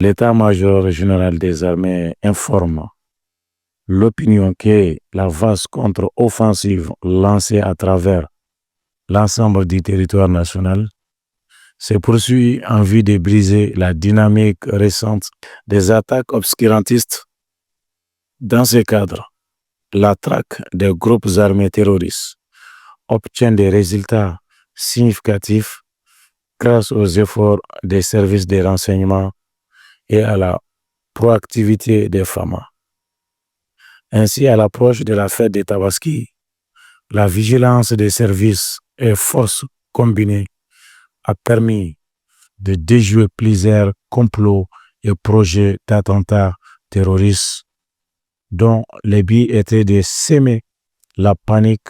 L'état-major général des armées informe l'opinion que la vaste contre-offensive lancée à travers l'ensemble du territoire national se poursuit en vue de briser la dynamique récente des attaques obscurantistes. Dans ce cadre, la traque des groupes armés terroristes obtient des résultats significatifs grâce aux efforts des services de renseignement et à la proactivité des FAMA. Ainsi, à l'approche de la fête des Tabaski, la vigilance des services et forces combinées a permis de déjouer plusieurs complots et projets d'attentats terroristes dont le but était de semer la panique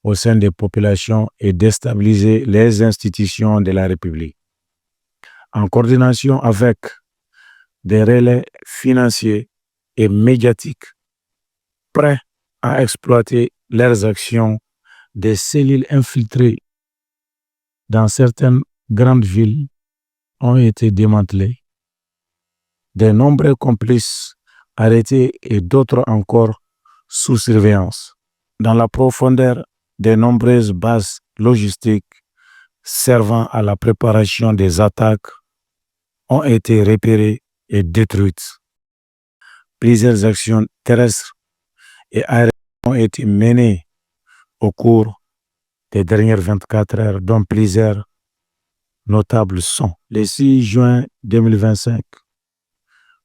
au sein des populations et déstabiliser les institutions de la République. En coordination avec des relais financiers et médiatiques prêts à exploiter leurs actions, des cellules infiltrées dans certaines grandes villes ont été démantelées, de nombreux complices arrêtés et d'autres encore sous surveillance. Dans la profondeur, de nombreuses bases logistiques servant à la préparation des attaques ont été repérées et détruites. Plusieurs actions terrestres et aériennes ont été menées au cours des dernières 24 heures, dont plusieurs notables sont. Le 6 juin 2025,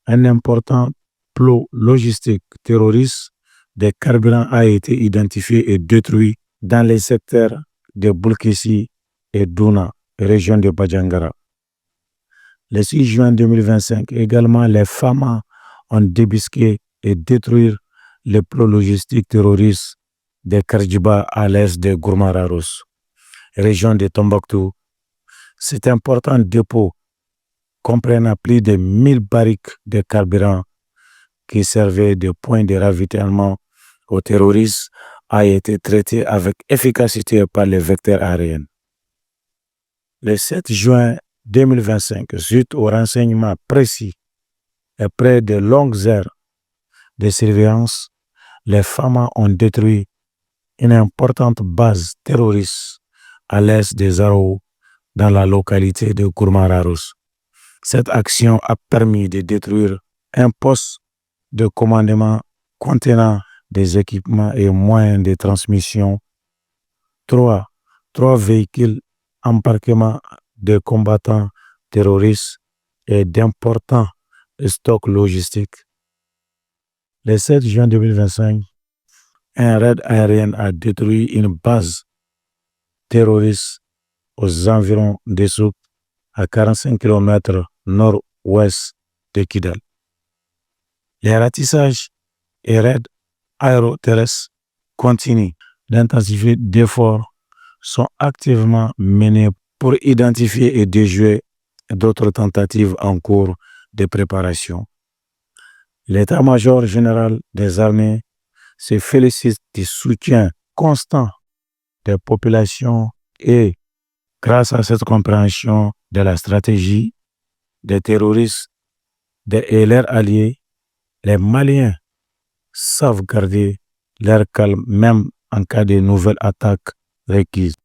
un important plot logistique terroriste de carburant a été identifié et détruit dans les secteurs de Bulkissi et Douna, région de Badjangara. Le 6 juin 2025, également, les FAMA ont débusqué et détruit le plot logistique terroriste de Kardjiba à l'est de Gourmararos, région de Tombouctou. Cet important dépôt comprenant plus de 1000 barriques de carburant qui servaient de point de ravitaillement aux terroristes a été traité avec efficacité par les vecteurs aériens. Le 7 juin 2025, suite aux renseignements précis et après de longues heures de surveillance, les FAMA ont détruit une importante base terroriste à l'est des Arao, dans la localité de Gourmararos. Cette action a permis de détruire un poste de commandement contenant des équipements et moyens de transmission, trois véhicules embarquement de combattants terroristes et d'importants stocks logistiques. Le 7 juin 2025, un raid aérien a détruit une base terroriste aux environs de Souk, à 45 km nord-ouest de Kidal. Les ratissages et raids aéroterrestres continuent d'intensifier d'efforts sont activement menés pour identifier et déjouer d'autres tentatives en cours de préparation. L'état-major général des armées se félicite du soutien constant des populations et, grâce à cette compréhension de la stratégie des terroristes et leurs alliés, les Maliens savent garder leur calme même en cas de nouvelles attaques requises.